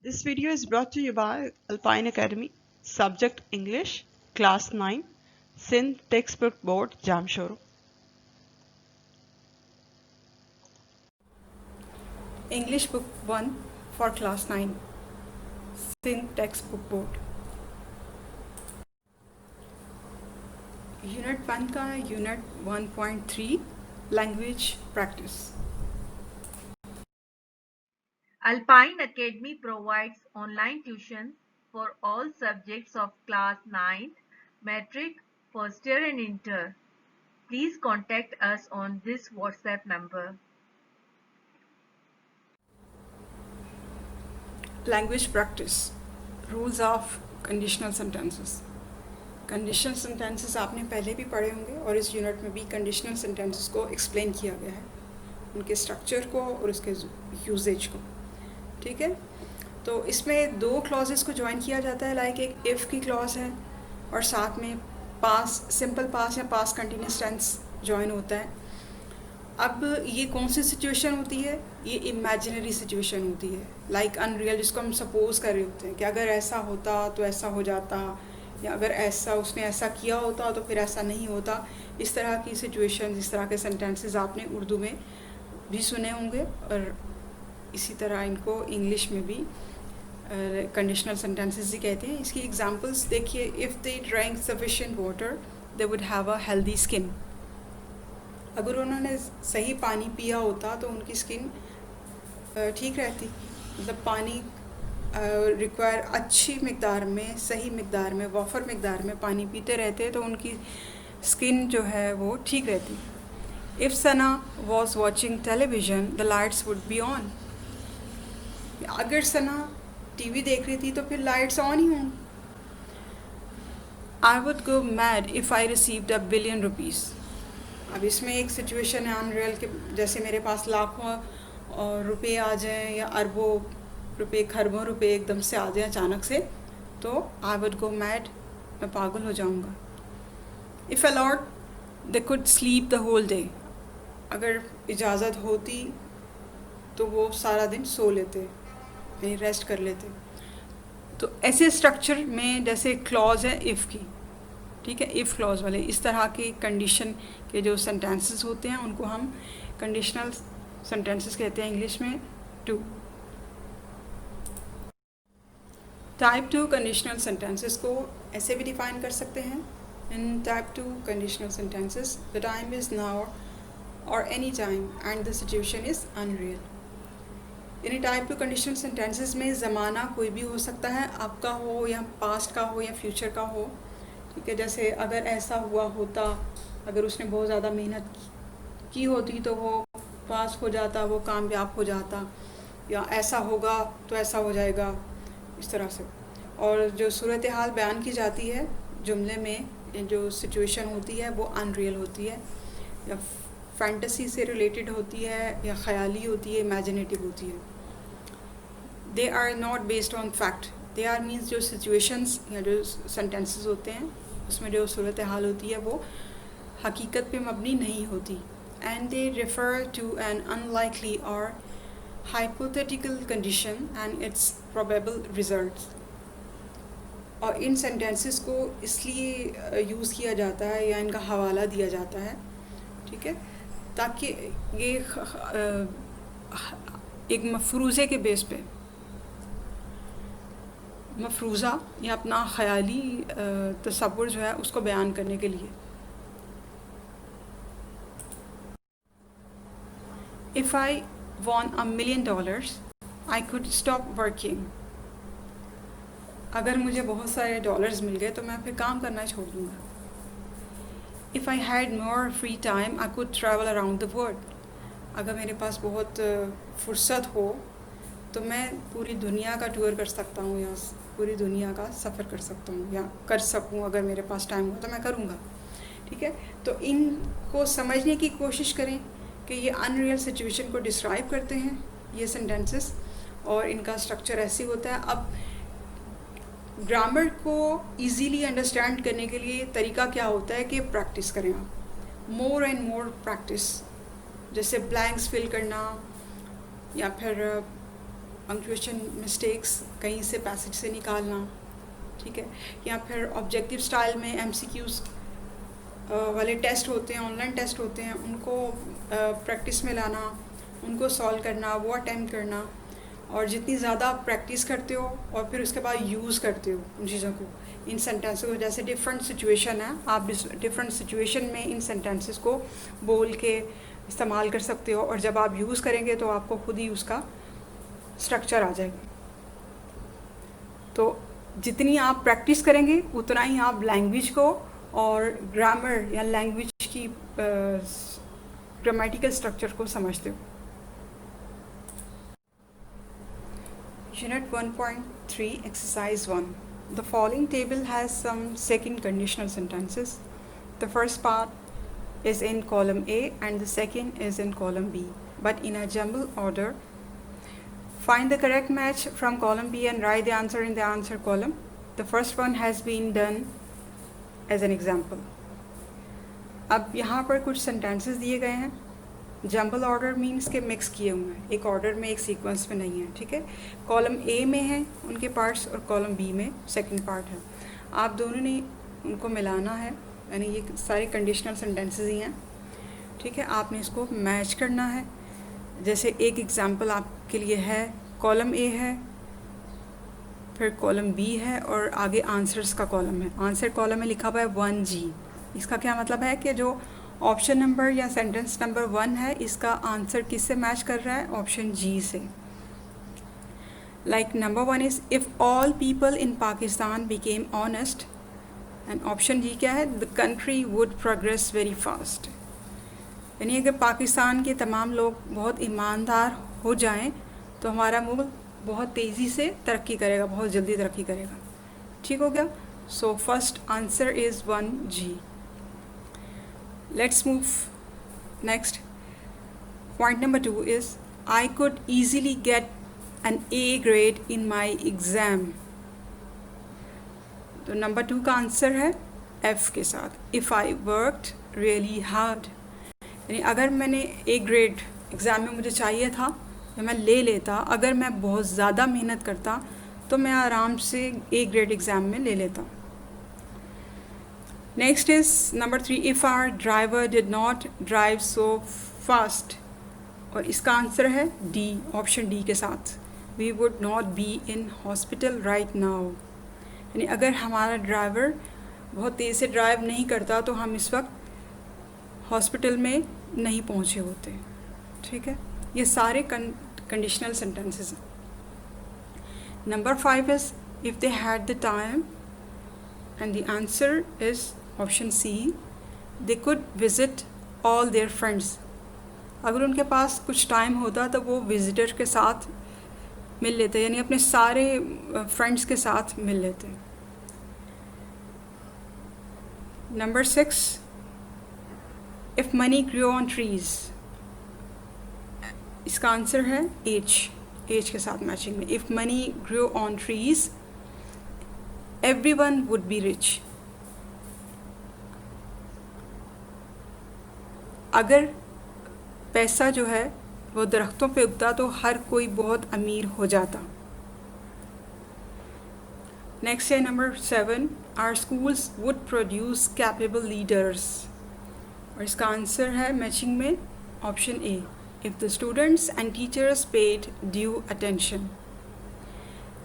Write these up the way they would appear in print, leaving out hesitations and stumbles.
This video is brought to you by Alpine Academy, subject English, class 9, Sindh Textbook Board, Jamshoro. English Book 1 for Class 9, Sindh Textbook Board. Unit 1 का Unit 1.3 Language Practice. Alpine Academy provides online tuition for all subjects of class 9, metric, first year and inter. Please contact us on this WhatsApp number. Language Practice. Rules of Conditional Sentences. Conditional sentences आपने पहले भी पढ़े होंगे और इस unit में भी conditional sentences को एक्सप्लेन किया गया है, उनके स्ट्रक्चर को और उसके यूजेज को. ठीक है, तो इसमें दो क्लॉजेस को ज्वाइन किया जाता है, लाइक एक इफ़ की क्लॉज है और साथ में पास, सिंपल पास या पास कंटिन्यूस टेंस ज्वाइन होता है. अब ये कौन सी सिचुएशन होती है? ये इमेजिनरी सिचुएशन होती है, लाइक अनरियल, जिसको हम सपोज कर रहे होते हैं कि अगर ऐसा होता तो ऐसा हो जाता, या अगर ऐसा उसने ऐसा किया होता तो फिर ऐसा नहीं होता. इस तरह की सिचुएशन, इस तरह के सेंटेंसेस आपने उर्दू में भी सुने होंगे और इसी तरह इनको इंग्लिश में भी कंडीशनल सेंटेंसेस ही कहते हैं. इसकी एग्जांपल्स देखिए. If they drank sufficient water they would have a healthy skin. अगर उन्होंने सही पानी पिया होता तो उनकी स्किन ठीक रहती. मतलब पानी रिक्वायर अच्छी मकदार में, सही मकदार में, वॉफर मकदार में पानी पीते रहते तो उनकी स्किन जो है वो ठीक रहती. If Sana was watching television the lights would be on. अगर सना टीवी देख रही थी तो फिर लाइट्स ऑन ही होंगी. I would go mad if I received $1 billion. अब इसमें एक सिचुएशन है अनरियल के, जैसे मेरे पास लाखों रुपए आ जाएं या अरबों रुपए, खरबों रुपए एकदम से आ जाए अचानक से, तो आई वुड गो मैड, मैं पागल हो जाऊंगा. If allowed they could sleep the whole day. अगर इजाज़त होती तो वो सारा दिन सो लेते, यानी रेस्ट कर लेते. तो ऐसे स्ट्रक्चर में जैसे क्लॉज है इफ़ की, ठीक है, इफ़ क्लॉज वाले, इस तरह के कंडीशन के जो सेंटेंसेस होते हैं उनको हम कंडीशनल सेंटेंसेस कहते हैं इंग्लिश में. 2 टाइप 2 कंडीशनल सेंटेंसेस को ऐसे भी डिफाइन कर सकते हैं. In type 2 conditional sentences the time is now or any time and the situation is unreal. यानी टाइप 2 कंडीशनल सेंटेंसेस में ज़माना कोई भी हो सकता है, आपका हो या पास्ट का हो या फ्यूचर का हो. ठीक है, जैसे अगर ऐसा हुआ होता, अगर उसने बहुत ज़्यादा मेहनत की होती तो वो पास हो जाता, वो कामयाब हो जाता, या ऐसा होगा तो ऐसा हो जाएगा, इस तरह से. और जो सूरत हाल बयान की जाती है जुमले में, जो सिचुएशन होती है वो अनरियल होती है, या फैंटेसी से रिलेटेड होती है, या ख़याली होती है, इमेजिनेटिव होती है. They are not based on fact. They are means जो सिचुएशंस या जो सेंटेंसेस होते हैं उसमें जो सूरत हाल होती है वो हकीकत पे मबनी नहीं होती. And they refer to an unlikely or hypothetical condition and its probable results. और इन सेंटेंसेस को इसलिए यूज़ किया जाता है या इनका हवाला दिया जाता है, ठीक है, ताकि ये एक मफरूज़े के बेस पे, मफरूज़ा या अपना ख़याली तसव्वुर जो है उसको बयान करने के लिए. If I won $1 million, I could stop working. अगर मुझे बहुत सारे डॉलर्स मिल गए तो मैं फिर काम करना छोड़ दूँगा. If I had more free time, I could travel around the world. अगर मेरे पास बहुत फुर्सत हो तो मैं पूरी दुनिया का टूर कर सकता हूँ या पूरी दुनिया का सफ़र कर सकता हूँ, या कर सकूँ. अगर मेरे पास टाइम हो तो मैं करूँगा. ठीक है, तो इनको समझने की कोशिश करें कि ये अनरियल सिचुएशन को डिस्क्राइब करते हैं ये सेंटेंसेस, और इनका स्ट्रक्चर ऐसे होता है. अब ग्रामर को इजीली अंडरस्टैंड करने के लिए तरीका क्या होता है कि प्रैक्टिस करें आप, मोर एंड मोर प्रैक्टिस. जैसे ब्लैंक्स फिल करना, या फिर पंक्चुएशन मिस्टेक्स कहीं से पैसेज से निकालना, ठीक है, या फिर ऑब्जेक्टिव स्टाइल में MCQs वाले टेस्ट होते हैं, ऑनलाइन टेस्ट होते हैं, उनको प्रैक्टिस में लाना, उनको सॉल्व करना, वो अटेम्प्ट करना। और जितनी ज़्यादा आप प्रैक्टिस करते हो और फिर उसके बाद यूज़ करते हो उन चीज़ों को, इन सेंटेंसेस को, जैसे डिफरेंट सिचुएशन है, आप डिफरेंट सिचुएशन में इन सेंटेंसेस को बोल के इस्तेमाल कर सकते हो, और जब आप यूज़ करेंगे तो आपको खुद ही उसका स्ट्रक्चर आ जाएगा। तो जितनी आप प्रैक्टिस करेंगे उतना ही आप लैंग्वेज को और ग्रामर या लैंग्वेज की ग्रामेटिकल स्ट्रक्चर को समझते हो। Unit 1.3 Exercise 1. The following table has some second conditional sentences. The first part is in column A and the second is in column B, but in a jumble order. Find the correct match from column B and write the answer in the answer column. The first one has been done as an example. अब यहाँ पर कुछ sentences दिए गए हैं। Jumble order means के mix किए हुए हैं, एक ऑर्डर में एक सीक्वेंस में नहीं है, ठीक है। कॉलम ए में है उनके पार्ट्स और कॉलम बी में सेकंड पार्ट है। आप दोनों ने उनको मिलाना है, यानी ये सारे कंडीशनल सेंटेंसेस ही हैं, ठीक है। आपने इसको मैच करना है। जैसे एक एग्जांपल आपके लिए है, कॉलम ए है, फिर कॉलम बी है और आगे आंसर्स का कॉलम है। आंसर कॉलम में लिखा हुआ है 1G। इसका क्या मतलब है कि जो ऑप्शन नंबर या सेंटेंस नंबर 1 है, इसका आंसर किससे मैच कर रहा है? ऑप्शन जी से। Like number 1 is if all people in Pakistan became honest, and option G क्या है? The country would progress very fast. यानी अगर पाकिस्तान के तमाम लोग बहुत ईमानदार हो जाएं तो हमारा मुल्क बहुत तेज़ी से तरक्की करेगा, बहुत जल्दी तरक्की करेगा। ठीक हो गया? So first answer is 1G। Let's move next. Point number 2 is I could easily get an A grade in my exam. तो नंबर 2 का आंसर है F के साथ, if I worked really hard। यानी अगर मैंने A ग्रेड एग्ज़ाम में मुझे चाहिए था या मैं ले लेता, अगर मैं बहुत ज़्यादा मेहनत करता तो मैं आराम से A ग्रेड एग्ज़ाम में ले लेता। Next is number 3, if our driver did not drive so fast, और इसका आंसर है D, ऑप्शन D के साथ, we would not be in hospital right now। यानी अगर हमारा ड्राइवर बहुत तेज़ से ड्राइव नहीं करता तो हम इस वक्त हॉस्पिटल में नहीं पहुंचे होते। ठीक है, ये सारे कंडीशनल सेंटेंसेस हैं। Number 5 is if they had the time, and the answer is option C, they could visit all their friends। अगर उनके पास कुछ टाइम होता तो वो विजिटर के साथ मिल लेते, यानी अपने सारे फ्रेंड्स के साथ मिल लेते। Number 6, if money grew on trees, इसका आंसर है H के साथ मैचिंग में। if money grew on trees, everyone would be rich। अगर पैसा जो है वो दरख्तों पे उगता तो हर कोई बहुत अमीर हो जाता। नेक्स्ट है number 7, our schools would produce capable leaders, और इसका आंसर है मैचिंग में option A, if the students and teachers paid due attention.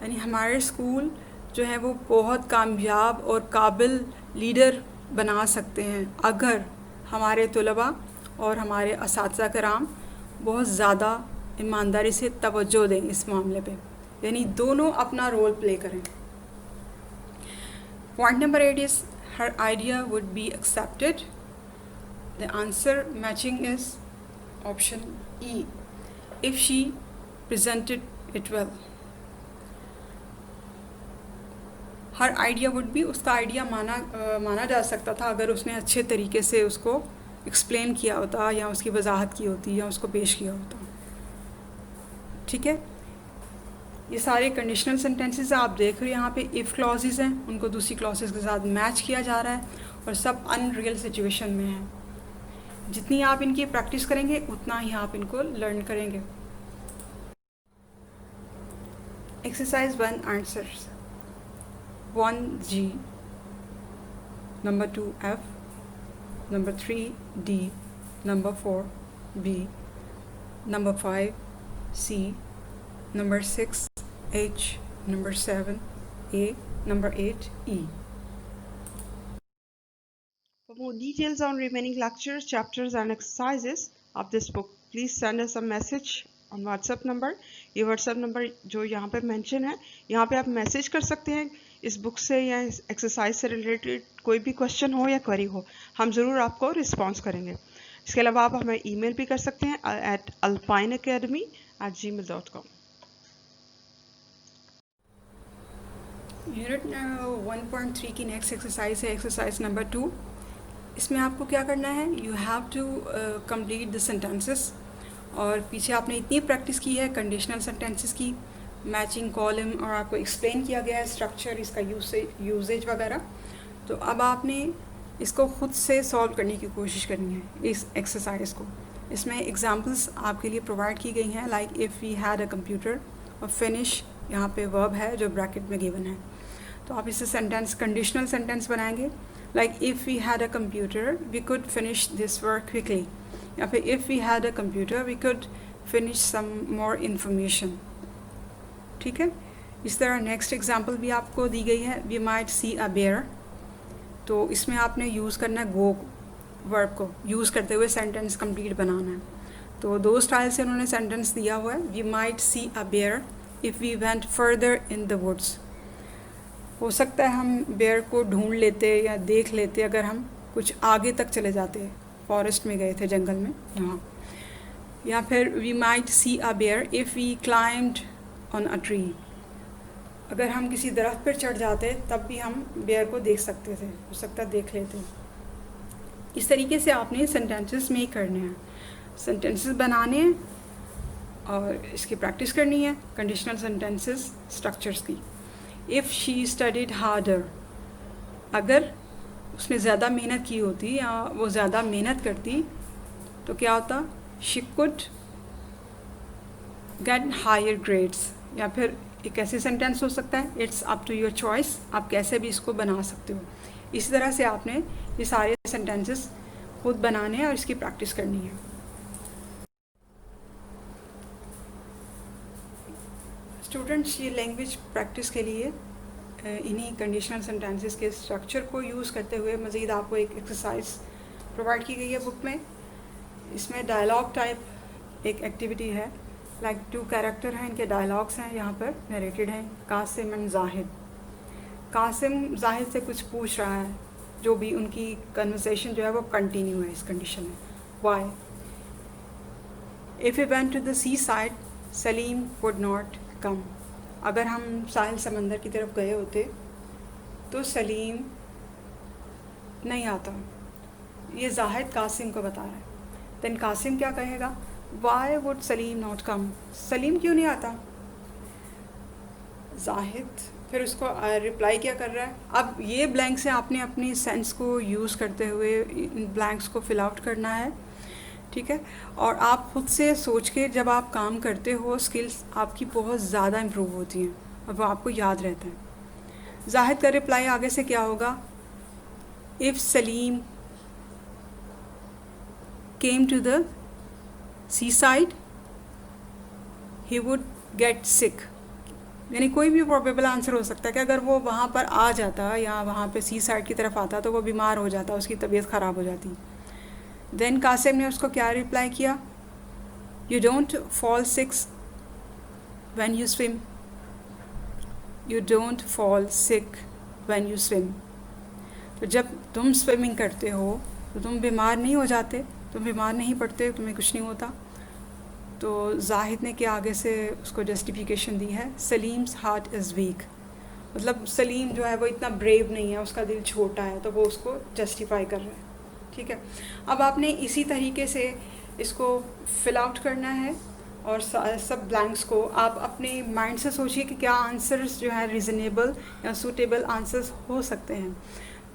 यानी हमारे स्कूल जो है वो बहुत कामयाब और काबिल लीडर बना सकते हैं अगर हमारे तलबा और हमारे असातिज़ा कराम बहुत ज़्यादा ईमानदारी से तवज्जो दें इस मामले पे, यानी दोनों अपना रोल प्ले करें। Point number 8 is her idea would be accepted. The answer matching is option E, if she presented it well. Her idea would भी उसका आइडिया माना जा सकता था अगर उसने अच्छे तरीके से उसको एक्सप्लेन किया होता या उसकी वजाहत की होती या उसको पेश किया होता। ठीक है, ये सारे कंडीशनल सेंटेंसेस आप देख रहे हैं यहाँ पे इफ़ क्लॉजेज हैं, उनको दूसरी क्लॉजेज के साथ मैच किया जा रहा है और सब अनरियल सिचुएशन में है। जितनी आप इनकी प्रैक्टिस करेंगे उतना ही आप इनको लर्न करेंगे। Exercise 1 answers. 1 G, number 2 F, number 3 D, number 4 B, number 5 C, number 6 H, number 7 A, number 8 E. For more details on remaining lectures, chapters and exercises of this book, please send us a message on WhatsApp number. ये WhatsApp number जो यहाँ पे mention है, यहाँ पे आप message कर सकते हैं इस बुक से या इस एक्सरसाइज से रिलेटेड कोई भी क्वेश्चन हो या क्वेरी हो, हम ज़रूर आपको रिस्पॉन्स करेंगे। इसके अलावा आप हमें ईमेल भी कर सकते हैं at alpineacademy@gmail.com। यूनिट 1.3 की नेक्स्ट एक्सरसाइज है एक्सरसाइज नंबर 2। इसमें आपको क्या करना है, you have to complete the sentences. और पीछे आपने इतनी प्रैक्टिस की है कंडीशनल सेंटेंसेस की, मैचिंग कॉलम, और आपको एक्सप्लेन किया गया है स्ट्रक्चर, इसका यूजेज वगैरह। तो अब आपने इसको खुद से सॉल्व करने की कोशिश करनी है इस एक्सरसाइज को। इसमें एग्जांपल्स आपके लिए प्रोवाइड की गई हैं, like if we had a computer, और फिनिश यहाँ पे वर्ब है जो ब्रैकेट में गिवन है। तो आप इससे सेंटेंस कंडीशनल सेंटेंस बनाएंगे, like if we had a computer we could finish this work quickly, या फिर if we had a computer we could finish some more information. ठीक है, इस तरह नेक्स्ट एग्जांपल भी आपको दी गई है, we might see a bear. तो इसमें आपने यूज़ करना है गो वर्ब को यूज़ करते हुए सेंटेंस कंप्लीट बनाना है। तो दो स्टाइल से उन्होंने सेंटेंस दिया हुआ है, we might see a bear if we went further in the woods. हो सकता है हम बेयर को ढूंढ लेते या देख लेते अगर हम कुछ आगे तक चले जाते, फॉरेस्ट में गए थे, जंगल में यहाँ। या फिर we might see a bear if we climbed on a tree, अगर हम किसी दरख्त पर चढ़ जाते तब भी हम बेयर को देख सकते थे, हो सकता है देख लेते। इस तरीके से आपने सेंटेंसेस मेक करने हैं, सेंटेंसेस बनाने हैं और इसकी प्रैक्टिस करनी है कंडीशनल सेंटेंसेस स्ट्रक्चर्स की। इफ़ शी स्टडीड हार्डर, अगर उसने ज़्यादा मेहनत की होती या वो ज़्यादा मेहनत करती तो क्या होता, she could get higher grades. या फिर एक ऐसे सेंटेंस हो सकता है, it's up to your choice, आप कैसे भी इसको बना सकते हो। इसी तरह से आपने ये सारे सेंटेंसेस खुद बनाने हैं और इसकी प्रैक्टिस करनी है। स्टूडेंट्स, ये लैंग्वेज प्रैक्टिस के लिए इन्हीं कंडीशनल सेंटेंसेस के स्ट्रक्चर को यूज़ करते हुए मज़ीद आपको एक एक्सरसाइज प्रोवाइड की गई है बुक में। इसमें डायलॉग टाइप एक एक्टिविटी है, लाइक 2 कैरेक्टर हैं, इनके डायलॉग्स हैं यहाँ पर नरेटेड हैं, कासिम एंड जाहिद। कासिम जाहिद से कुछ पूछ रहा है, जो भी उनकी कन्वर्सेशन जो है वो कंटिन्यू है इस कंडीशन में। Y, if we went to the sea side Salim would not come, अगर हम साहिल समंदर की तरफ गए होते तो सलीम नहीं आता। ये जाहिद कासिम को बता रहा है। देन कासिम क्या कहेगा, why would Salim not come, Salim क्यों नहीं आता। जाहिद फिर उसको रिप्लाई क्या कर रहा है। अब ये ब्लैंक से आपने अपनी सेंस को यूज़ करते हुए इन ब्लैंक्स को फिल आउट करना है, ठीक है। और आप खुद से सोच के जब आप काम करते हो स्किल्स आपकी बहुत ज़्यादा इम्प्रूव होती हैं और वो आपको याद रहता है। जाहिद का रिप्लाई आगे से क्या होगा, if Salim came to the sea side he would get sick, यानी कोई भी प्रोबेबल आंसर हो सकता है कि अगर वो वहाँ पर आ जाता या वहाँ पे सी साइड की तरफ आता तो वो बीमार हो जाता, उसकी तबीयत ख़राब हो जाती। देन कासिम ने उसको क्या रिप्लाई किया, you don't fall sick when you swim, you don't fall sick when you swim. तो जब तुम स्विमिंग करते हो तो तुम बीमार नहीं हो जाते, तुम बीमार नहीं पड़ते, तुम्हें कुछ नहीं होता। तो जाहिद ने क्या आगे से उसको जस्टिफिकेशन दी है, सलीम्स हार्ट इज़ वीक, मतलब सलीम जो है वो इतना ब्रेव नहीं है, उसका दिल छोटा है, तो वो उसको जस्टिफाई कर रहा है, ठीक है। अब आपने इसी तरीके से इसको फिल आउट करना है और सब ब्लैंक्स को आप अपने माइंड से सोचिए कि क्या आंसर्स जो है रीज़नेबल या सूटेबल आंसर्स हो सकते हैं।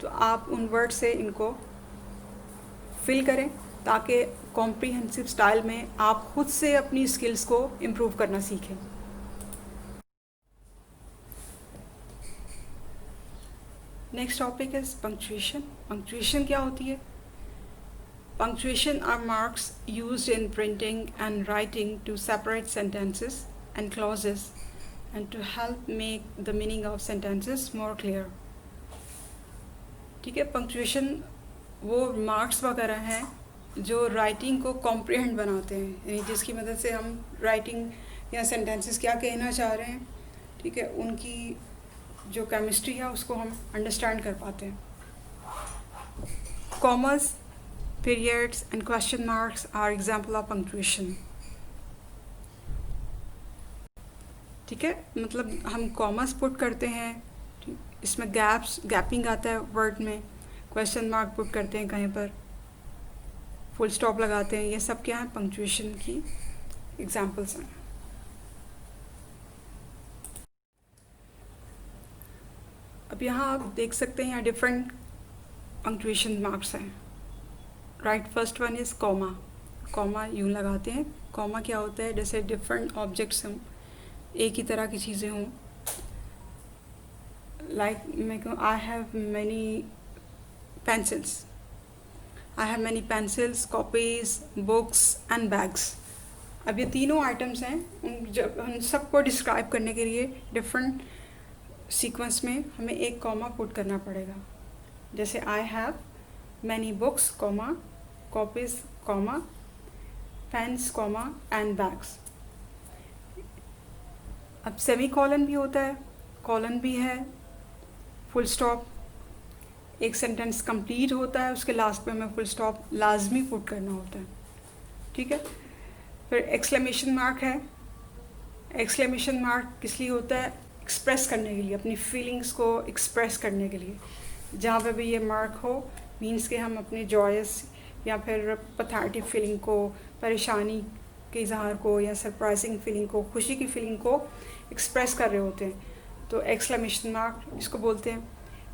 तो आप उन वर्ड से इनको फिल करें ताकि कॉम्प्रिहेंसिव स्टाइल में आप खुद से अपनी स्किल्स को इम्प्रूव करना सीखें। Next topic is punctuation. Punctuation क्या होती है? Punctuation are marks used in printing and writing to separate sentences and clauses and to help make the meaning of sentences more clear. ठीक है, पंक्चुएशन वो marks वगैरह हैं जो राइटिंग को कॉम्प्रिहेंड बनाते हैं, यानी जिसकी मदद से हम राइटिंग या सेंटेंसेस क्या कहना चाह रहे हैं, ठीक है, उनकी जो केमिस्ट्री है उसको हम अंडरस्टैंड कर पाते हैं. Commerce, periods and question marks are example of punctuation. ठीक है, मतलब हम कॉमर्स पुट करते हैं, इसमें गैपिंग आता है वर्ड में, क्वेश्चन मार्क पुट करते हैं कहीं पर, फुल स्टॉप लगाते हैं, ये सब क्या है? पंक्चुएशन की एग्जाम्पल्स हैं. अब यहाँ आप देख सकते हैं यहाँ डिफरेंट पंक्चुएशन मार्क्स हैं. Right, first one is comma. Comma यूँ लगाते हैं. कॉमा क्या होता है? जैसे डिफरेंट ऑब्जेक्ट्स हों, एक ही तरह की चीज़ें हों. लाइक मैं कहूँ I have many pencils. I have many pencils, copies, books and bags. अब ये तीनों आइटम्स हैं, उन सबको डिस्क्राइब करने के लिए डिफरेंट सीक्वेंस में हमें एक कॉमा पुट करना पड़ेगा. जैसे I have many books, comma, copies, comma, pens, comma, and bags. अब सेमी कॉलन भी होता है, कॉलन भी है, फुल स्टॉप. एक सेंटेंस कंप्लीट होता है, उसके लास्ट में हमें फुल स्टॉप लाजमी पुट करना होता है. ठीक है. फिर एक्सक्लेमेशन मार्क है. एक्सक्लेमेशन मार्क किस लिए होता है? एक्सप्रेस करने के लिए, अपनी फीलिंग्स को एक्सप्रेस करने के लिए. जहाँ पे भी ये मार्क हो मीन्स कि हम अपनी जॉयस या फिर पथेटिक फीलिंग को, परेशानी के इजहार को, या सरप्राइजिंग फीलिंग को, खुशी की फीलिंग को एक्सप्रेस कर रहे होते हैं. तो एक्सक्लेमेशन मार्क इसको बोलते हैं.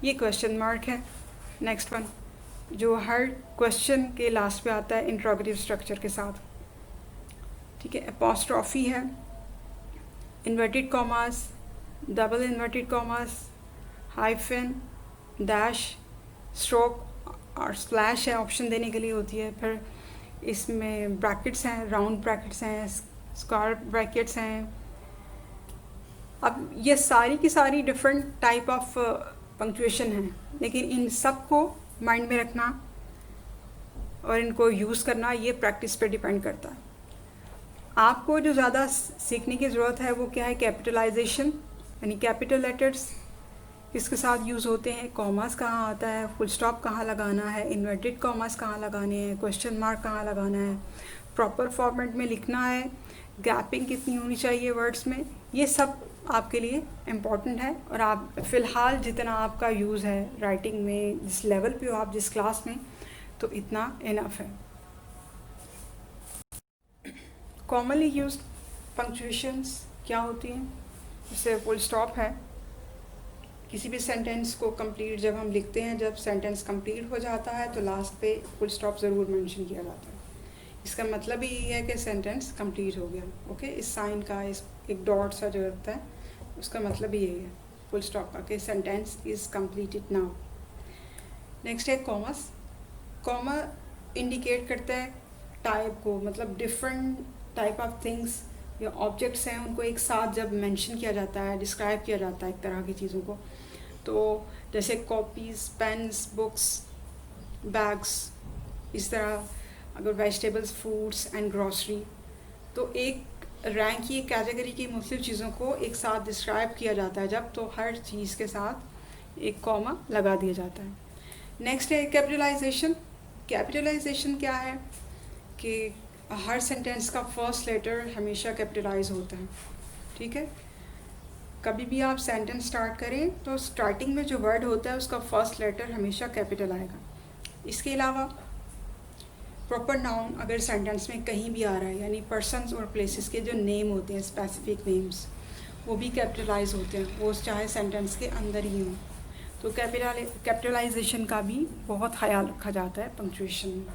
ये क्वेश्चन मार्क है. नेक्स्ट वन जो हर क्वेश्चन के लास्ट पे आता है इंट्रोगेटिव स्ट्रक्चर के साथ. ठीक है. अपॉस्ट्रॉफी है, inverted commas, double inverted commas, hyphen, dash, stroke और स्लैश है, ऑप्शन देने के लिए होती है. फिर इसमें ब्रैकेट्स हैं, राउंड ब्रैकेट्स हैं, स्क्वायर ब्रैकेट्स हैं. अब ये सारी की सारी डिफरेंट टाइप ऑफ पंक्चुएशन हैं, लेकिन इन सब को माइंड में रखना और इनको यूज़ करना ये प्रैक्टिस पे डिपेंड करता है. आपको जो ज़्यादा सीखने की ज़रूरत है वो क्या है? कैपिटलाइजेशन, यानी कैपिटल लेटर्स किसके साथ यूज़ होते हैं, कॉमास कहाँ आता है, फुल स्टॉप कहाँ लगाना है, इन्वर्टेड कॉमास कहाँ लगाने हैं, क्वेश्चन मार्क कहाँ लगाना है, प्रॉपर फॉर्मेट में लिखना है, गैपिंग कितनी होनी चाहिए वर्ड्स में. ये सब आपके लिए इम्पॉर्टेंट है. और आप फ़िलहाल जितना आपका यूज़ है राइटिंग में, जिस लेवल पे हो आप, जिस क्लास में, तो इतना इनफ है. कॉमनली यूज्ड पंक्चुएशंस क्या होती हैं? जैसे फुल स्टॉप है. किसी भी सेंटेंस को कंप्लीट जब हम लिखते हैं, जब सेंटेंस कंप्लीट हो जाता है तो लास्ट पे फुल स्टॉप ज़रूर मेंशन किया जाता है. इसका मतलब ही है कि सेंटेंस कंप्लीट हो गया. ओके. इस साइन का, इस एक डॉट सा जो होता है, उसका मतलब ही यही है फुल स्टॉप का, कि sentence is completed now. Next है कॉमर्स. कॉमा इंडिकेट करता है टाइप को, मतलब डिफरेंट टाइप ऑफ थिंग्स या ऑब्जेक्ट्स हैं, उनको एक साथ जब मेंशन किया जाता है, डिस्क्राइब किया जाता है एक तरह की चीज़ों को. तो जैसे कॉपीज़, पेन्स, बुक्स, बैग्स, इस तरह. अगर वेजिटेबल्स, फ्रूट्स एंड ग्रॉसरी, तो एक रैंक की, एक कैटेगरी की मुख्तलिफ चीज़ों को एक साथ डिस्क्राइब किया जाता है जब, तो हर चीज़ के साथ एक कॉमा लगा दिया जाता है. नेक्स्ट है कैपिटलाइजेशन. कैपिटलाइजेशन क्या है? कि हर सेंटेंस का फर्स्ट लेटर हमेशा कैपिटलाइज होता है. ठीक है. कभी भी आप सेंटेंस स्टार्ट करें तो स्टार्टिंग में जो वर्ड होता है उसका फर्स्ट लेटर हमेशा कैपिटल आएगा. इसके अलावा प्रॉपर नाउन अगर सेंटेंस में कहीं भी आ रहा है, यानी पर्सन्स और प्लेसेस के जो नेम होते हैं, स्पेसिफिक नेम्स, वो भी कैपिटलाइज होते हैं, वो चाहे सेंटेंस के अंदर ही हों. तो कैपिटलाइजेशन का भी बहुत ख्याल रखा जाता है पंक्चुएशन में.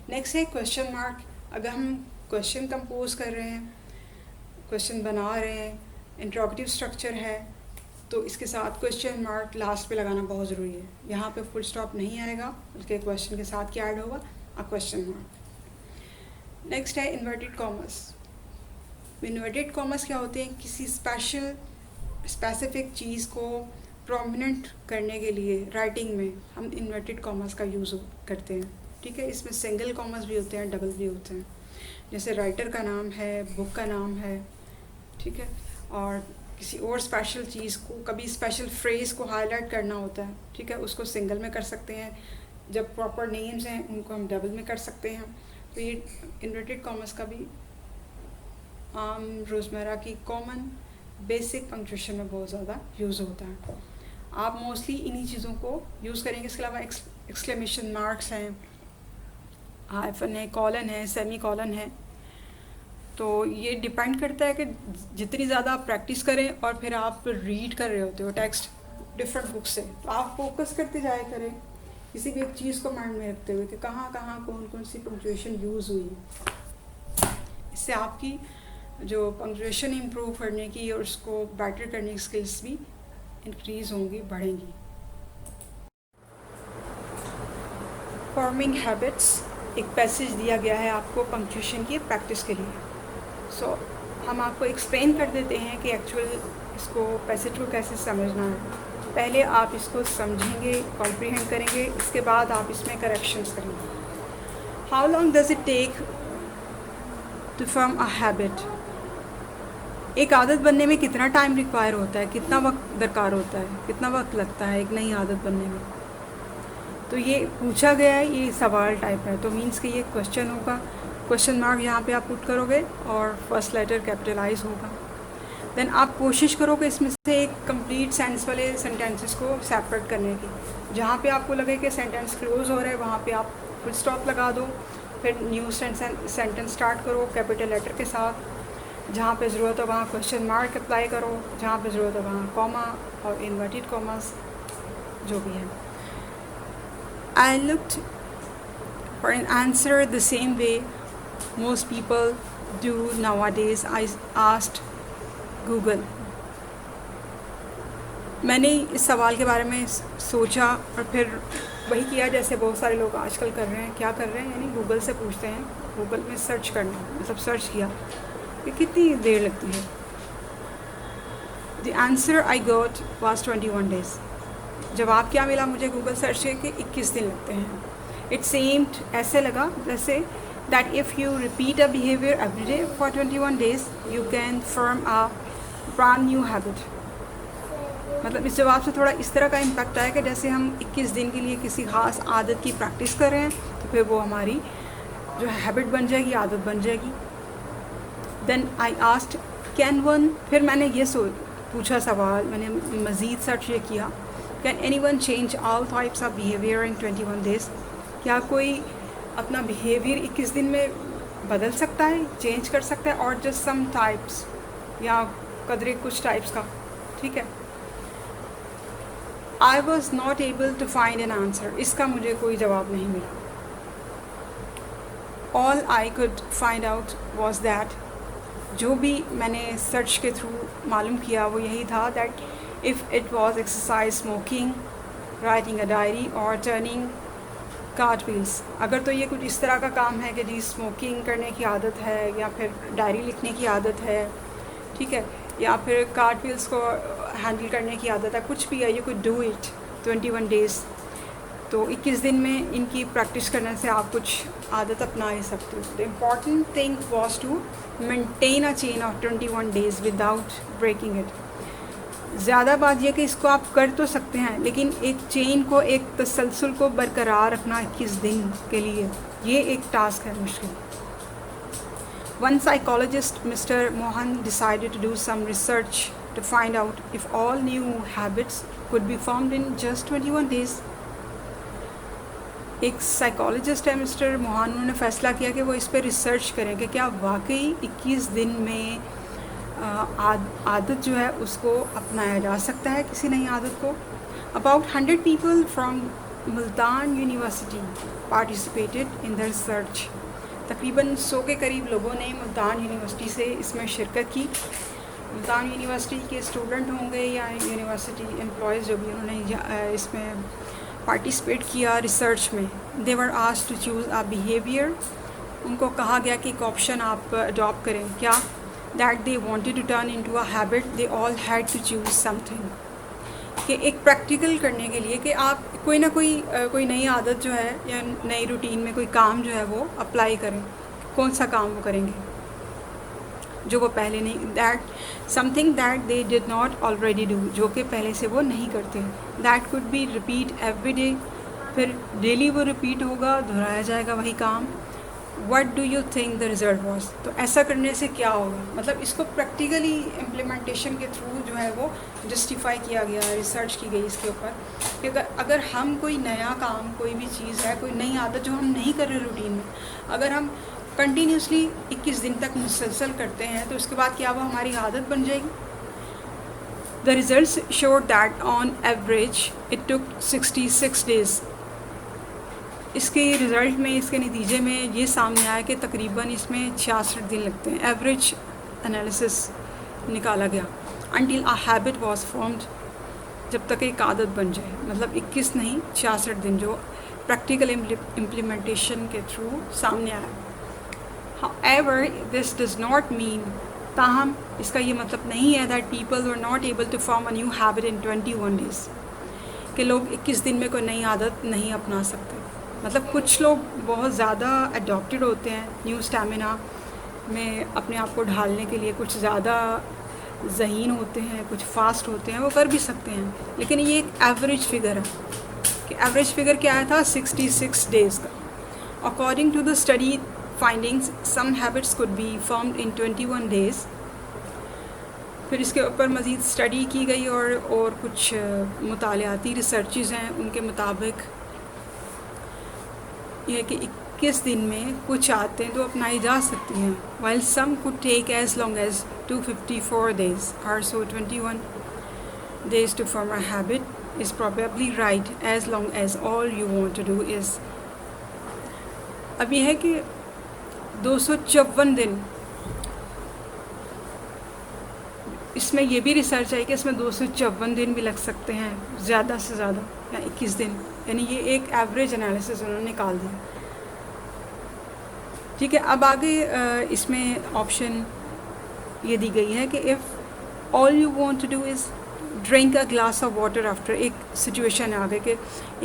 नेक्स्ट है क्वेश्चन मार्क. अगर हम क्वेश्चन कंपोज कर रहे हैं, क्वेश्चन बना रहे हैं, इंट्रोगेटिव स्ट्रक्चर है, तो इसके साथ क्वेश्चन मार्क लास्ट पे लगाना बहुत ज़रूरी है। यहाँ पे फुल स्टॉप नहीं आएगा, बल्कि क्वेश्चन के साथ क्या ऐड होगा, अ क्वेश्चन मार्क। नेक्स्ट है इन्वर्टेड कॉमर्स। इन्वर्टेड कॉमर्स क्या होते हैं, किसी स्पेसिफिक चीज़ को प्रोमिनेंट करने के लिए राइटिंग में हम इन्वर्टेड कॉमर्स का यूज़ करते हैं। ठीक है, इसमें सिंगल कॉमर्स भी होते हैं, डबल भी होते हैं। जैसे राइटर का नाम है, बुक का नाम है, ठीक है, और किसी और स्पेशल चीज़ को, कभी स्पेशल फ्रेज़ को हाईलाइट करना होता है, ठीक है, उसको सिंगल में कर सकते हैं। जब प्रॉपर नेम्स हैं उनको हम डबल में कर सकते हैं। तो ये इन्वर्टेड कॉमर्स का भी आम रोज़मर्रा की कॉमन बेसिक पंक्चुएशन में बहुत ज़्यादा यूज़ होता है। आप मोस्टली इन्हीं चीज़ों को यूज़ करेंगे। इसके अलावा एक्सक्लेमेशन मार्क्स हैं, हाइफन है, कॉलन है, सेमी कॉलन है। तो ये डिपेंड करता है कि जितनी ज़्यादा आप प्रैक्टिस करें और फिर आप रीड कर रहे होते हो टेक्स्ट डिफरेंट बुक से, तो आप फोकस करते जाया करें किसी भी एक चीज़ को माइंड में रखते हुए कि कहाँ कहाँ कौन कौन सी पंक्चुएशन यूज़ हुई है। इससे आपकी जो पंक्चुएशन इम्प्रूव करने की और उसको बेटर करने की स्किल्स भी इंक्रीज़ होंगी, बढ़ेंगी। फॉर्मिंग हैबिट्स, एक पैसेज दिया गया है आपको पंक्चुएशन की प्रैक्टिस के लिए। सो हम आपको एक्सप्लेन कर देते हैं कि एक्चुअल इसको पैसेज को कैसे समझना है। पहले आप इसको समझेंगे, कॉम्प्रीहेंड करेंगे, इसके बाद आप इसमें करेक्शंस करेंगे। How long does it take to form a habit? एक आदत बनने में कितना टाइम रिक्वायर होता है, कितना वक्त दरकार होता है, कितना वक्त लगता है एक नई आदत बनने में? तो ये पूछा गया है, ये सवाल टाइप है, तो मीन्स कि ये क्वेश्चन होगा। क्वेश्चन मार्क यहाँ पे आप पुट करोगे और फर्स्ट लेटर कैपिटलाइज होगा। देन आप कोशिश करोगे इसमें से एक कंप्लीट सेंस वाले सेंटेंसेस को सेपरेट करने की। जहाँ पे आपको लगे कि सेंटेंस क्लोज हो रहा है वहाँ पे आप फुल स्टॉप लगा दो, फिर न्यू सेंटेंस स्टार्ट करो कैपिटल लेटर के साथ। जहाँ पे ज़रूरत है वहाँ क्वेश्चन मार्क अप्लाई करो, जहाँ पे ज़रूरत है वहाँ कॉमा और इन्वर्टेड कॉमर्स जो भी है। I looked for an answer the same way most people do nowadays. I asked Google. मैंने इस सवाल के बारे में सोचा और फिर वही किया जैसे बहुत सारे लोग आजकल कर रहे हैं। क्या कर रहे हैं, यानी गूगल से पूछते हैं, गूगल में सर्च करना, मतलब सर्च किया कि कितनी देर लगती है। The answer I got was 21 days. जवाब क्या मिला मुझे गूगल सर्च के 21 दिन लगते हैं। इट सेम्ड ऐसे लगा जैसे that if you repeat a behaviour every day for 21 days you can form a brand new habit. मतलब इस जवाब से थोड़ा इस तरह का इम्पैक्ट आया कि जैसे हम 21 दिन के लिए किसी ख़ास आदत की प्रैक्टिस कर रहे हैं, तो फिर वो हमारी जो हैबिट बन जाएगी, आदत बन जाएगी। Then I asked can one, फिर मैंने ये पूछा सवाल, मैंने मज़ीद सर्च ये किया, can any one change all types of behaviour in 21 days? क्या कोई अपना बिहेवियर 21 दिन में बदल सकता है, चेंज कर सकता है, और जस्ट सम टाइप्स या कदरे कुछ टाइप्स का? ठीक है। I was not able to find an answer, इसका मुझे कोई जवाब नहीं मिला। All I could find out was that, जो भी मैंने सर्च के थ्रू मालूम किया वो यही था that if it was exercise, smoking, writing a diary और टर्निंग कार्ट व्हील्स, अगर तो ये कुछ इस तरह का काम है कि जी स्मोकिंग करने की आदत है या फिर डायरी लिखने की आदत है, ठीक है, या फिर कार्ट व्हील्स को हैंडल करने की आदत है, कुछ भी है, you could do it 21 days। तो 21 दिन में इनकी प्रैक्टिस करने से आप कुछ आदत अपना ही सकते हो। The important thing was to maintain a chain of 21 days without breaking it. ज़्यादा बात यह कि इसको आप कर तो सकते हैं, लेकिन एक चेन को, एक तसलसल को बरकरार रखना 21 दिन के लिए, ये एक टास्क है मुश्किल। One psychologist, Mr. Mohan, decided to do some research to find out if all new habits could be formed in just 21 days. एक साइकोलॉजिस्ट है मिस्टर मोहन, उन्होंने फ़ैसला किया कि वो इस पर रिसर्च करें कि क्या वाकई 21 दिन में आदत जो है उसको अपनाया जा सकता है, किसी नई आदत को। About 100 people from Multan university participated in the research. तकरीबन 100 के करीब लोगों ने मुल्तान यूनिवर्सिटी से इसमें शिरकत की। मुल्तान यूनिवर्सिटी के स्टूडेंट होंगे या यूनिवर्सिटी एम्प्लॉयज़ जो भी उन्होंने इसमें पार्टिसिपेट किया रिसर्च में, they were asked to choose a behaviour. उनको कहा गया कि एक ऑप्शन आप अडॉप्ट करें, क्या? That they wanted to turn into a habit, they all had to choose something. कि एक प्रैक्टिकल करने के लिए कि आप कोई ना कोई नई आदत जो है या नई रूटीन में कोई काम जो है वो अप्लाई करें। कौन सा काम वो करेंगे जो वो पहले नहीं, that something that they did not already do, जो कि पहले से वो नहीं करते। That could be repeat every day, फिर डेली वो रिपीट होगा, दोहराया जाएगा वही काम। What do you think the result was? तो ऐसा करने से क्या होगा, मतलब इसको प्रैक्टिकली इम्प्लीमेंटेशन के थ्रू जो है वो जस्टिफाई किया गया, रिसर्च की गई इसके ऊपर कि अगर हम कोई नया काम, कोई भी चीज़ है, कोई नई आदत जो हम नहीं कर रहे रूटीन में, अगर हम कंटिन्यूसली 21 दिन तक मुसलसल करते हैं तो उसके बाद क्या वो हमारी आदत बन जाएगी। The results showed that on average it took 66 days. इसके रिज़ल्ट में, इसके नतीजे में ये सामने आया कि तकरीबन इसमें 66 दिन लगते हैं। एवरेज एनालिसिस निकाला गया until a habit was formed, जब तक एक आदत बन जाए, मतलब 21 नहीं 66 दिन जो प्रैक्टिकल इम्प्लीमेंटेशन के थ्रू सामने आया। However, this does not mean, ताहम इसका ये मतलब नहीं है that people were not able to form a new habit in 21 days, कि लोग 21 दिन में कोई नई आदत नहीं अपना सकते। मतलब कुछ लोग बहुत ज़्यादा अडॉप्टेड होते हैं न्यू स्टैमिना में अपने आप को ढालने के लिए, कुछ ज़्यादा ज़हीन होते हैं, कुछ फास्ट होते हैं, वो कर भी सकते हैं। लेकिन ये एक एवरेज फिगर है कि एवरेज फिगर क्या आया था 66 डेज़ का। According to the study findings, some habits could be formed in 21 days। फिर इसके ऊपर मज़ीद स्टडी की गई और कुछ मुतालियाती रिसर्चेस हैं, उनके मुताबिक यह कि 21 दिन में कुछ आदतें तो अपनाई जा सकती हैं, while some could take as long as 254 days or so। 21 days to form a habit is probably right as long as all you want to do is। अब यह है कि 254 दिन, इसमें ये भी रिसर्च है कि इसमें 254 दिन भी लग सकते हैं ज़्यादा से ज़्यादा, या 21 दिन, यानी ये एक एवरेज एनालिसिस उन्होंने निकाल दिया। ठीक है, अब आगे इसमें ऑप्शन ये दी गई है कि if all you want to do is drink a glass of water after. एक सिचुएशन आ गई कि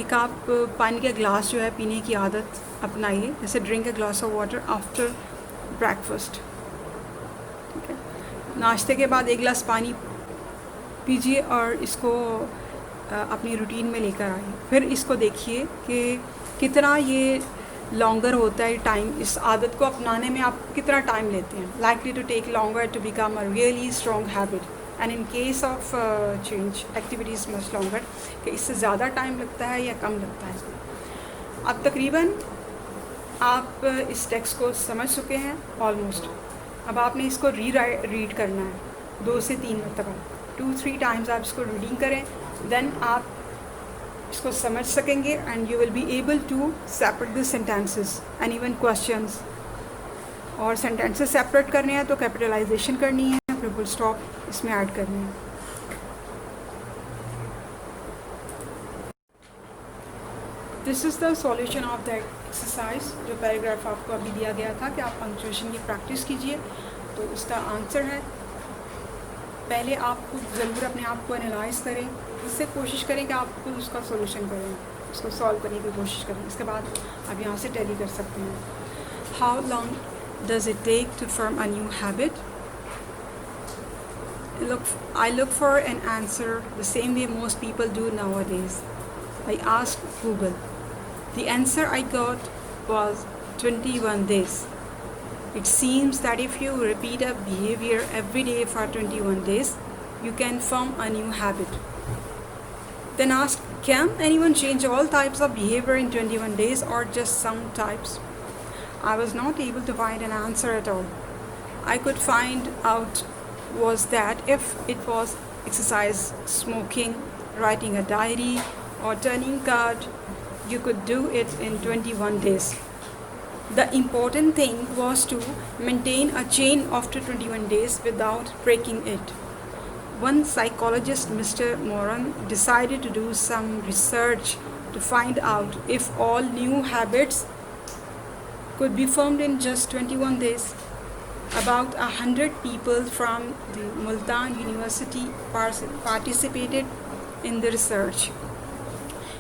एक आप पानी का ग्लास जो है पीने की आदत अपनाइए, जैसे drink a glass of water after breakfast. ठीक है, नाश्ते के बाद एक गिलास पानी पीजिए और इसको अपनी रूटीन में लेकर आइए। फिर इसको देखिए कि कितना ये लॉन्गर होता है टाइम, इस आदत को अपनाने में आप कितना टाइम लेते हैं। Likely to take longer to become a really strong habit, and in case of change activities much longer, कि इससे ज़्यादा टाइम लगता है या कम लगता है। अब तकरीबन आप इस टेक्स्ट को समझ चुके हैं ऑलमोस्ट। अब आपने इसको रीड करना है 2 से 3 मरतबा, 2-3 टाइम्स आप इसको रीडिंग करें, देन आप इसको समझ सकेंगे and you will be able to separate the sentences and even questions. और सेंटेंसेस सेपरेट करने हैं तो कैपिटलाइजेशन करनी है, फिर फुल स्टॉप इसमें ऐड करनी है। This is the solution of that exercise, जो पैराग्राफ आपको अभी दिया गया था कि आप पंक्चुएशन की प्रैक्टिस कीजिए, तो उसका आंसर है। पहले आप ज़रूर अपने आप को एनालाइज करें, उससे कोशिश करें कि आप खुद उसका सॉल्यूशन करें, उसको सॉल्व करने की कोशिश करें। इसके बाद आप यहाँ से टैली कर सकते हैं। How long does it take to form a new habit? I look for an answer the same way most people do nowadays. I asked Google. The answer I got was 21 days. It seems that if you repeat a behavior every day for 21 days, you can form a new habit. Then ask, can anyone change all types of behavior in 21 days or just some types? I was not able to find an answer at all. I could find out was that if it was exercise, smoking, writing a diary or turning card, you could do it in 21 days. The important thing was to maintain a chain after 21 days without breaking it. One psychologist, Mr. Moran, decided to do some research to find out if all new habits could be formed in just 21 days. About 100 people from the Multan University participated in the research.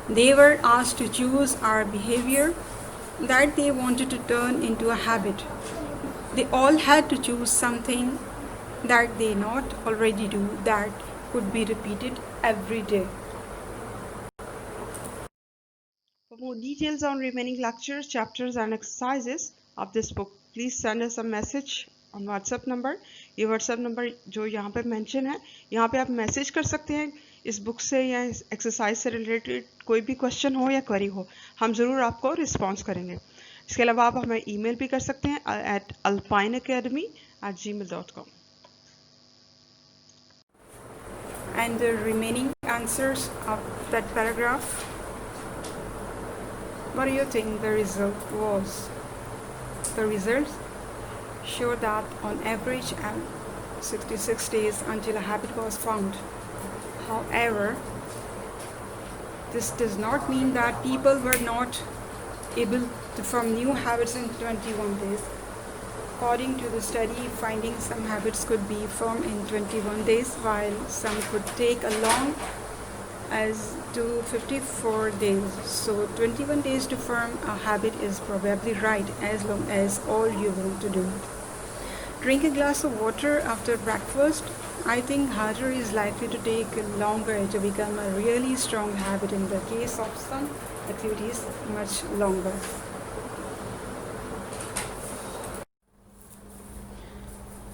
They were asked to choose our behavior that they wanted to turn into a habit. They all had to choose something that they not already do that could be repeated every day. For more details on remaining lectures, chapters and exercises of this book, please send us a message on WhatsApp number. ये WhatsApp number जो यहाँ पे mention है, यहाँ पे आप message कर सकते हैं इस बुक से या इस एक्सरसाइज से रिलेटेड कोई भी क्वेश्चन हो या क्वेरी हो, हम ज़रूर आपको रिस्पॉन्स करेंगे। इसके अलावा आप हमें ईमेल भी कर सकते हैं at alpineacademy@gmail.com. And the remaining answers of that paragraph, what do you think the result was? The results show that on average 66 days until a habit was formed. However, this does not mean that people were not able to form new habits in 21 days. According to the study, finding some habits could be formed in 21 days, while some could take as long as to 54 days. So 21 days to form a habit is probably right, as long as all you want to do. Drink a glass of water after breakfast. I think harder is likely to take longer to become a really strong habit. In the case of some activities, much longer.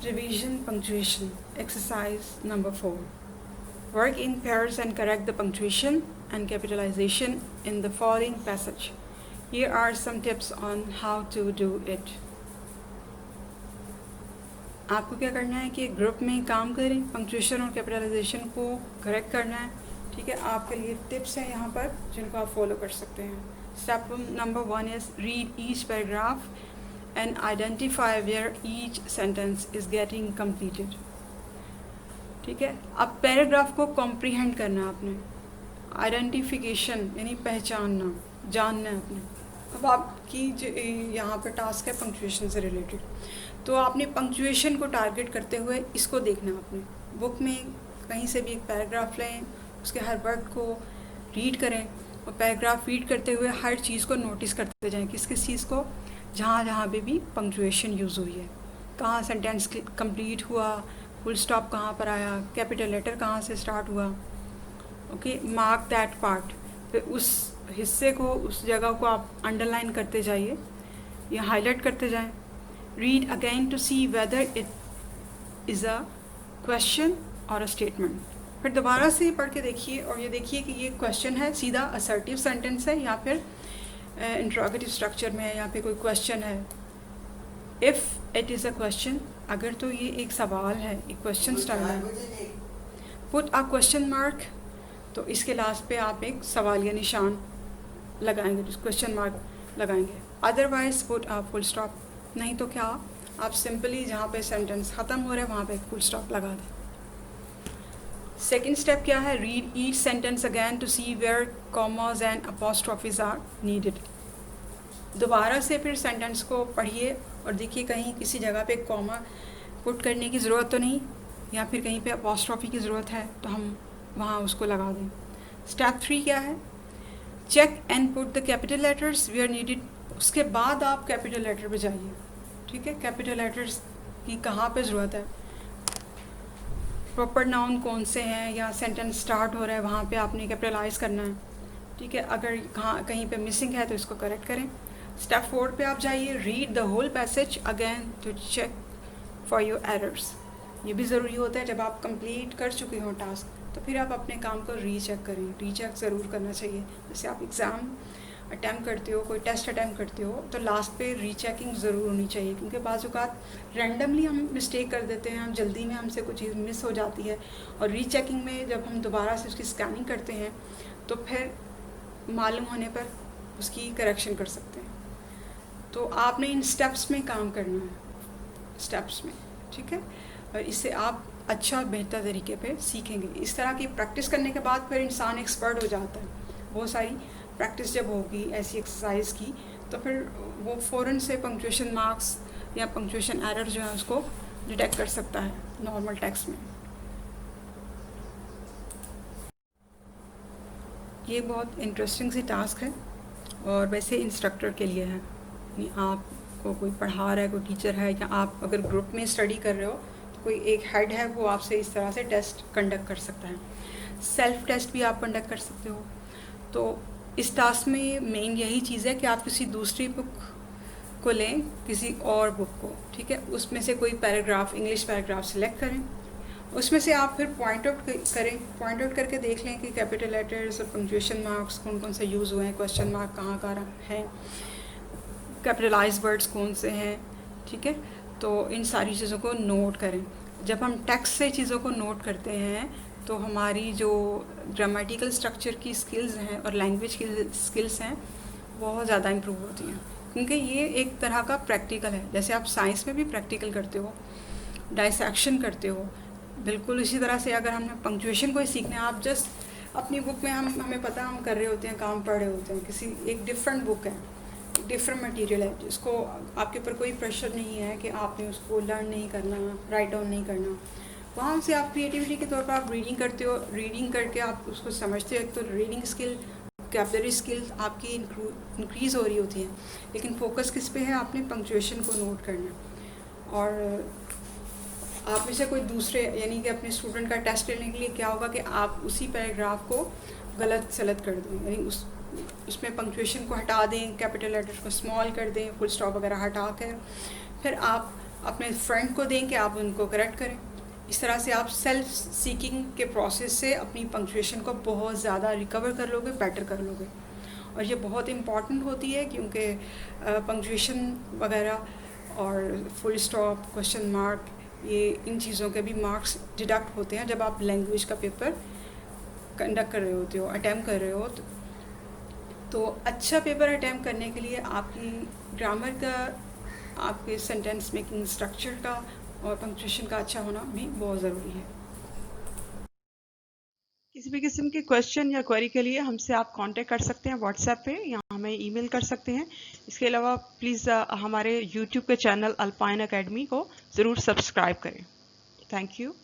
Revision punctuation. Exercise number 4. Work in pairs and correct the punctuation and capitalization in the following passage. Here are some tips on how to do it. आपको क्या करना है कि group में काम करें, punctuation और capitalisation को करेक्ट करना है। ठीक है, आपके लिए टिप्स हैं यहाँ पर जिनको आप फॉलो कर सकते हैं। Step number 1 is read each paragraph and identify where each sentence is getting completed. ठीक है, अब पैराग्राफ को कॉम्प्रीहेंड करना है आपने। आइडेंटिफिकेशन यानी पहचानना, जानना है आपने। अब आपकी जो यहाँ पर टास्क है पंक्चुएशन से रिलेटेड, तो आपने पंक्चुएशन को टारगेट करते हुए इसको देखना है आपने। बुक में कहीं से भी एक पैराग्राफ लें, उसके हर वर्ड को रीड करें और पैराग्राफ रीड करते हुए हर चीज़ को नोटिस करते जाएं, किस किस चीज़ को, जहाँ जहाँ पे भी पंक्चुएशन यूज़ हुई है, कहाँ सेंटेंस कंप्लीट हुआ, फुल स्टॉप कहाँ पर आया, कैपिटल लेटर कहाँ से स्टार्ट हुआ। Okay, mark that part. फिर उस हिस्से को, उस जगह को आप अंडरलाइन करते जाइए या हाईलाइट करते जाएं। Read again to see whether it is a question or a statement. फिर दोबारा से पढ़ के देखिए और ये देखिए कि ये क्वेश्चन है, सीधा असर्टिव सेंटेंस है या फिर इंट्रोगेटिव स्ट्रक्चर में है, यहाँ पे कोई क्वेश्चन है। If it is a question, अगर तो ये एक सवाल है, एक क्वेश्चन स्टाइल है। पुट अ क्वेश्चन मार्क, तो इसके लास्ट पे आप एक सवाल या निशान लगाएंगे, क्वेश्चन मार्क लगाएंगे। Otherwise put a full stop, नहीं तो क्या आप सिंपली जहाँ पे सेंटेंस ख़त्म हो रहा है वहाँ पे एक फुल स्टॉप लगा दें। सेकेंड स्टेप क्या है? Read each sentence again to see where commas and apostrophes are needed. दोबारा से फिर सेंटेंस को पढ़िए और देखिए कहीं किसी जगह पे कॉमा पुट करने की ज़रूरत तो नहीं, या फिर कहीं पे अपॉस्ट्रोफी की ज़रूरत है तो हम वहाँ उसको लगा दें। स्टेप 3 क्या है? Check and put the capital letters where needed. उसके बाद आप कैपिटल लेटर पे जाइए। ठीक है, कैपिटल लेटर्स की कहाँ पे ज़रूरत है, प्रॉपर नाउन कौन से हैं या सेंटेंस स्टार्ट हो रहा है वहाँ पे आपने कैपिटलाइज करना है। ठीक है, अगर कहीं पे मिसिंग है तो इसको करेक्ट करें। स्टेप 4 पे आप जाइए, read the whole passage again to check for your errors. ये भी ज़रूरी होता है, जब आप कंप्लीट कर चुके हो टास्क तो फिर आप अपने काम को रीचेक करें। रीचेक ज़रूर करना चाहिए। जैसे आप एग्ज़ाम अटैम्प्ट करते हो, कोई टेस्ट अटैम्प्ट करते हो तो लास्ट पे रीचेकिंग ज़रूर होनी चाहिए, क्योंकि बाज़ औक़ात रैंडमली हम मिस्टेक कर देते हैं, हम जल्दी में हमसे कुछ चीज़ मिस हो जाती है और रीचेकिंग में जब हम दोबारा से उसकी स्कैनिंग करते हैं तो फिर मालूम होने पर उसकी करेक्शन कर सकते हैं। तो आपने इन स्टेप्स में काम करना है, स्टेप्स में, ठीक है। और इससे आप अच्छा और बेहतर तरीके पे सीखेंगे। इस तरह की प्रैक्टिस करने के बाद फिर इंसान एक्सपर्ट हो जाता है। बहुत सारी प्रैक्टिस जब होगी ऐसी एक्सरसाइज की, तो फिर वो फ़ौरन से पंक्चुएशन मार्क्स या पंक्चुएशन एरर जो है उसको डिटेक्ट कर सकता है नॉर्मल टेक्स्ट में। ये बहुत इंटरेस्टिंग सी टास्क है और वैसे इंस्ट्रक्टर के लिए है, यानी आपको कोई पढ़ा रहा है, कोई टीचर है, या आप अगर ग्रुप में स्टडी कर रहे हो तो कोई एक हेड है वो आपसे इस तरह से टेस्ट कंडक्ट कर सकता है। सेल्फ टेस्ट भी आप कंडक्ट कर सकते हो। तो इस टास्क में मेन यही चीज़ है कि आप किसी दूसरी बुक को लें, किसी और बुक को, ठीक है, उसमें से कोई पैराग्राफ, इंग्लिश पैराग्राफ सेलेक्ट करें, उसमें से आप फिर पॉइंट आउट करें, पॉइंट आउट करके देख लें कि कैपिटल लेटर्स और पंक्चुएशन मार्क्स कौन कौन से यूज़ हुए हैं, क्वेश्चन मार्क कहाँ कहाँ हैं, कैपिटलाइज वर्ड्स कौन से हैं, ठीक है। तो इन सारी चीज़ों को नोट करें। जब हम टेक्स्ट से चीज़ों को नोट करते हैं तो हमारी जो ग्रामेटिकल स्ट्रक्चर की स्किल्स हैं और लैंग्वेज की स्किल्स हैं बहुत ज़्यादा इम्प्रूव होती हैं, क्योंकि ये एक तरह का प्रैक्टिकल है। जैसे आप साइंस में भी प्रैक्टिकल करते हो, डाइसेक्शन करते हो, बिल्कुल इसी तरह से अगर हमने पंक्चुएशन को ही सीखना है, आप जस्ट अपनी बुक में हमें पता हम कर रहे होते हैं, काम पढ़ रहे होते हैं, किसी एक डिफरेंट बुक है, डिफरेंट मटेरियल है, जिसको आपके ऊपर कोई प्रेशर नहीं है कि आपने उसको लर्न नहीं करना, राइट डाउन नहीं करना। वहाँ से आप क्रिएटिविटी के तौर पर आप रीडिंग करते हो, रीडिंग करके आप उसको समझते हो, तो रीडिंग स्किल, वोकैबुलरी स्किल आपकी इंक्रीज़ हो रही होती है। लेकिन फोकस किस पे है, आपने पंक्चुएशन को नोट करना। और आप में से कोई दूसरे, यानी कि अपने स्टूडेंट का टेस्ट लेने के लिए क्या होगा कि आप उसी पैराग्राफ को गलत सलत कर दें, यानी उसमें पंक्चुएशन को हटा दें, कैपिटल लेटर्स को स्मॉल कर दें, फुल स्टॉप वगैरह हटा कर फिर आप अपने फ्रेंड को दें कि आप उनको करेक्ट करें। इस तरह से आप सेल्फ सीकिंग के प्रोसेस से अपनी पंक्चुएशन को बहुत ज़्यादा रिकवर कर लोगे, बेटर कर लोगे। और ये बहुत इम्पॉर्टेंट होती है क्योंकि पंक्चुएशन वगैरह और फुल स्टॉप, क्वेश्चन मार्क, ये इन चीज़ों के भी मार्क्स डिडक्ट होते हैं जब आप लैंग्वेज का पेपर कंडक्ट कर रहे होते हो, अटैम्प्ट कर रहे हो। तो अच्छा पेपर अटैम्प्ट करने के लिए आपकी ग्रामर का, आपके सेंटेंस मेकिंग स्ट्रक्चर का और पंक्चुएशन का अच्छा होना भी बहुत ज़रूरी है। किसी भी किस्म के क्वेश्चन या क्वेरी के लिए हमसे आप कांटेक्ट कर सकते हैं व्हाट्सएप पे, या हमें ईमेल कर सकते हैं। इसके अलावा प्लीज़ हमारे यूट्यूब के चैनल अल्पाइन एकेडमी को ज़रूर सब्सक्राइब करें। Thank you.